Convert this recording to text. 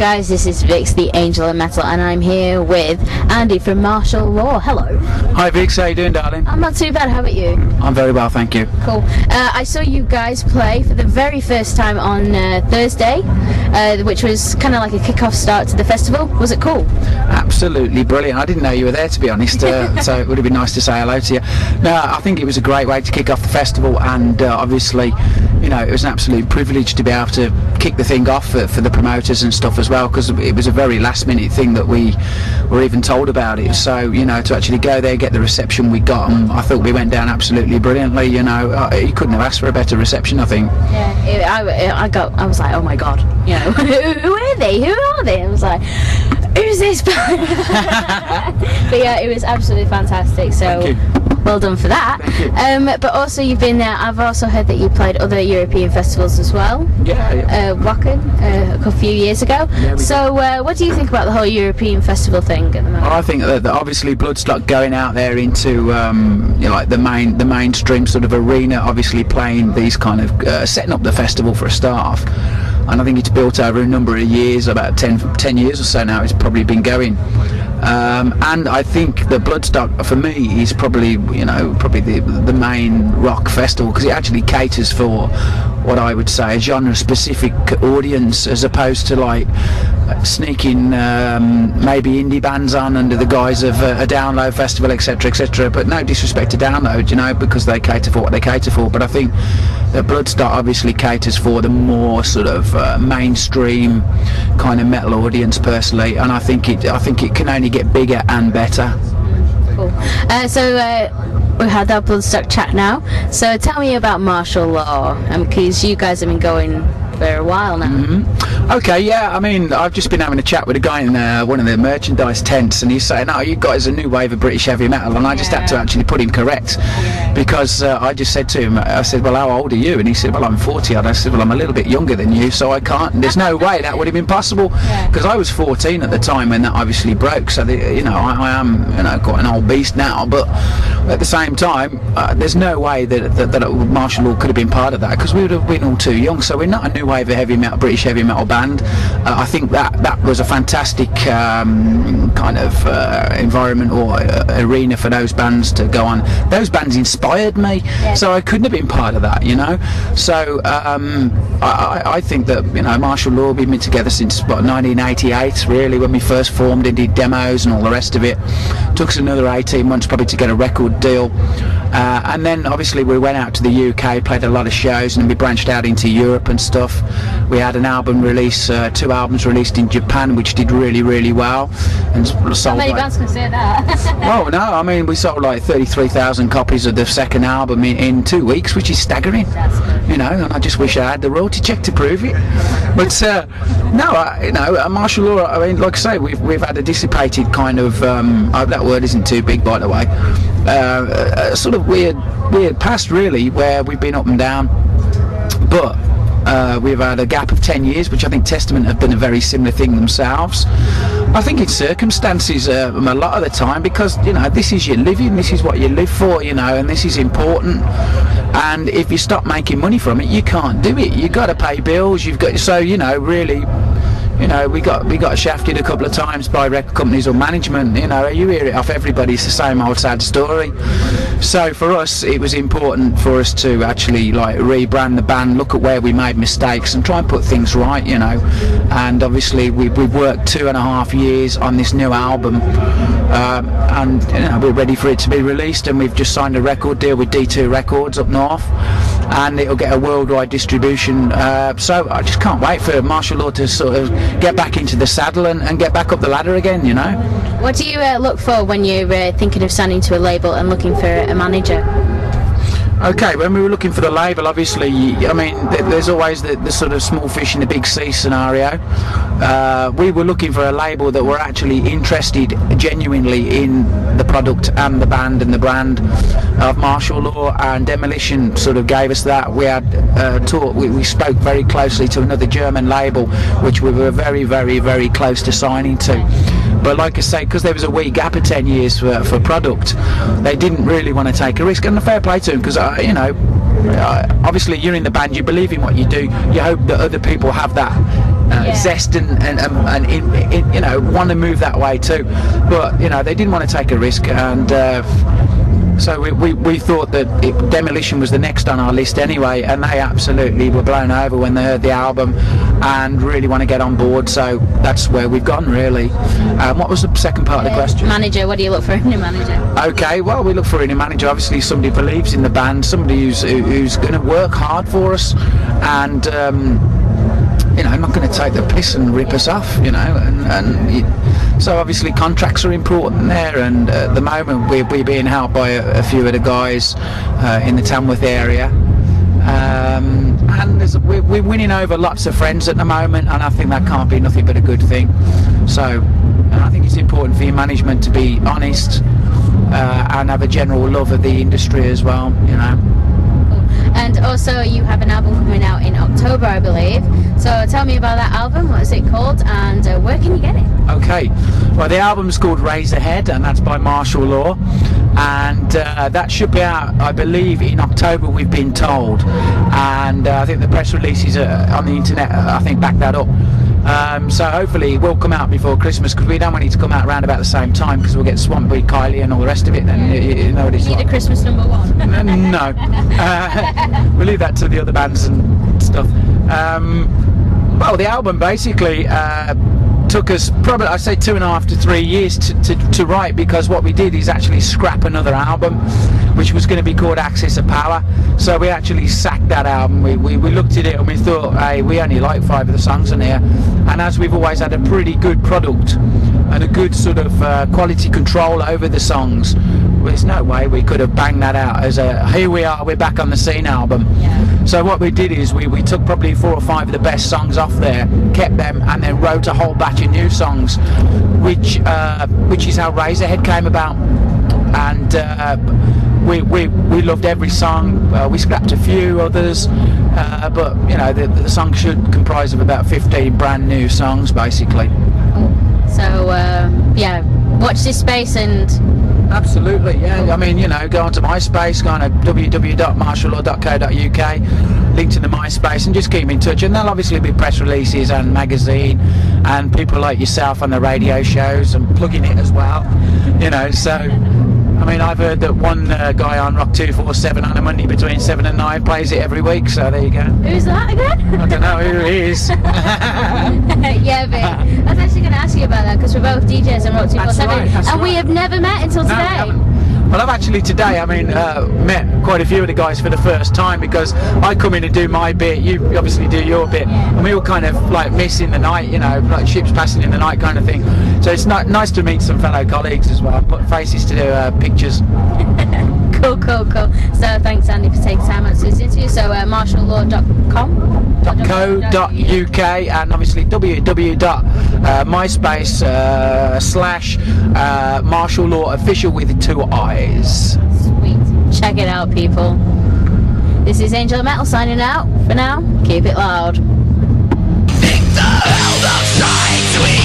guys, this is Vix, the Angel of Metal, and I'm here with Andy from Martial Law. Hello. Hi Vix, how you doing, darling? I'm not too bad, how about you? I'm very well, thank you. Cool. I saw you guys play for the very first time on Thursday, which was kind of like a kick-off start to the festival. Was it cool? Absolutely brilliant. I didn't know you were there, to be honest, so it would have been nice to say hello to you. No, I think it was a great way to kick off the festival, and obviously, you know, it was an absolute privilege to be able to kick the thing off for the promoters and stuff as well, because it was a very last minute thing that we were even told about it. So, you know, to actually go there, get the reception we got, and I thought we went down absolutely brilliantly. You know, you couldn't have asked for a better reception, I think. Yeah, I was like, oh my god, you know, who are they? Who are they? I was like, who's this band? But yeah, it was absolutely fantastic. So well done for that. But also you've been there. I've also heard that you played other European festivals as well. Yeah. Wacken a few years ago. Yeah, so what do you think about the whole European festival thing at the moment? I think that obviously Bloodstock going out there into you know, like the mainstream sort of arena, obviously playing these kind of setting up the festival for a start off. And I think it's built over a number of years, about 10 years or so now it's probably been going. And I think the Bloodstock for me is probably, you know, the main rock festival, because it actually caters for what I would say a genre specific audience, as opposed to like sneaking maybe indie bands on under the guise of a download festival, etc. But no disrespect to download, you know, because they cater for what they cater for. But I think that Bloodstock obviously caters for the more sort of mainstream kind of metal audience personally, and I think it can only get bigger and better. Cool. So we had our Bloodstock chat now. So tell me about Martial Law, because you guys have been going for a while now. Mm-hmm. Okay, yeah, I mean, I've just been having a chat with a guy in one of the merchandise tents, and he's saying, oh, you guys are a new wave of British heavy metal, and I just had to actually put him correct, because I just said to him, I said, well, how old are you? And he said, well, I'm 40. And I said, well, I'm a little bit younger than you, so I can't, and there's no way that would have been possible, because I was 14 at the time when that obviously broke, so you know, I am, you know, quite an old beast now, but at the same time, there's no way that Martial Law could have been part of that, because we would have been all too young. So we're not a new wave of heavy metal, British heavy metal band. I think that was a fantastic kind of environment or arena for those bands to go on. Those bands inspired me, so I couldn't have been part of that, you know. So I think that, you know, Martial Law, we've been together since 1988 really, when we first formed and did demos and all the rest of it. Took us another 18 months probably to get a record deal, and then obviously we went out to the UK, played a lot of shows, and then we branched out into Europe and stuff. We had an album release, 2 albums released in Japan, which did really, really well, and sold. How many bands can say that? Well, no, I mean, we sold like 33,000 copies of the second album in 2 weeks, which is staggering. You know, and I just wish I had the royalty check to prove it. But no, you know, Martial Law, I mean, like I say, we've had a dissipated kind of, I hope that word isn't too big, by the way, sort of weird past really, where we've been up and down, but we've had a gap of 10 years, which I think Testament have done a very similar thing themselves. I think it's circumstances a lot of the time, because, you know, this is your living, this is what you live for, you know, and this is important. And if you stop making money from it, you can't do it. You've got to pay bills. You've got, so, you know, really, you know, we got shafted a couple of times by record companies or management. You know, you hear it off everybody. It's the same old sad story. So for us, it was important for us to actually like rebrand the band, look at where we made mistakes, and try and put things right. You know, and obviously we've worked 2.5 years on this new album, and you know, we're ready for it to be released. And we've just signed a record deal with D2 Records up north, and it'll get a worldwide distribution. So I just can't wait for Martial Law to sort of get back into the saddle and get back up the ladder again, you know. What do you look for when you're thinking of signing to a label and looking for a manager? Okay, when we were looking for the label, obviously, I mean, there's always the sort of small fish in the big sea scenario. We were looking for a label that were actually interested genuinely in the product and the band and the brand of Martial Law, and Demolition sort of gave us that. We had we spoke very closely to another German label, which we were very, very, very close to signing to. But like I say, because there was a wee gap of 10 years for product, they didn't really want to take a risk, and a fair play to them, because you know, obviously you're in the band, you believe in what you do, you hope that other people have that zest and you know, want to move that way too. But you know, they didn't want to take a risk, and so we thought that Demolition was the next on our list anyway, and they absolutely were blown over when they heard the album and really want to get on board. So that's where we've gone, really. What was the second part of the question? Manager. What do you look for in a manager? Okay, well, we look for in a manager, obviously somebody who believes in the band, somebody who's going to work hard for us, and you know, not going to take the piss and rip us off, you know, so obviously contracts are important there, and at the moment we're being helped by a few of the guys in the Tamworth area, and we're winning over lots of friends at the moment, and I think that can't be nothing but a good thing. So I think it's important for your management to be honest and have a general love of the industry as well, you know. And also you have an album coming out in October, I believe. So tell me about that album. What is it called, and where can you get it? Okay, well, the album's called Razorhead, and that's by Martial Law, and that should be out, I believe, in October, we've been told, and I think the press releases on the internet, I think, back that up. So hopefully it will come out before Christmas, because we don't want it to come out around about the same time, because we'll get swamped with Kylie and all the rest of it. And you know what it's like. Need a Christmas number one. No, we'll leave that to the other bands and stuff. Well, the album basically took us probably, I'd say, 2.5 to 3 years to write, because what we did is actually scrap another album which was going to be called Axis of Power. So we actually sacked that album. We looked at it and we thought, hey, we only like 5 of the songs on here, and as we've always had a pretty good product and a good sort of quality control over the songs, there's no way we could have banged that out as a here we are, we're back on the scene album. So what we did is we took probably 4 or 5 of the best songs off there, kept them, and then wrote a whole batch of new songs, which is how Razorhead came about. And we loved every song. We scrapped a few others, but you know, the song should comprise of about 15 brand new songs basically. So yeah, watch this space. And absolutely, yeah. I mean, you know, go onto MySpace, go on to www.martiallaw.co.uk, link to the MySpace, and just keep in touch. And there'll obviously be press releases and magazine and people like yourself on the radio shows and plugging it as well, you know. So I mean, I've heard that one guy on Rock 247 on a Monday between 7 and 9 plays it every week, so there you go. Who's that again? I don't know who he is. Yeah, but I was actually going to ask you about that, because we're both DJs on Rock 247, and we have never met until today. Well, I've actually today, I mean, met quite a few of the guys for the first time, because I come in and do my bit, you obviously do your bit, and we all kind of like miss in the night, you know, like ships passing in the night kind of thing. So it's nice to meet some fellow colleagues as well, put faces to pictures. Cool. So thanks, Andy, for taking time out to this interview. So martiallaw.com.co.uk, and obviously www.myspace/ Martial Law Official with 2 eyes. Sweet. Check it out, people. This is Angel of Metal signing out. For now, keep it loud. Think the hell of sight we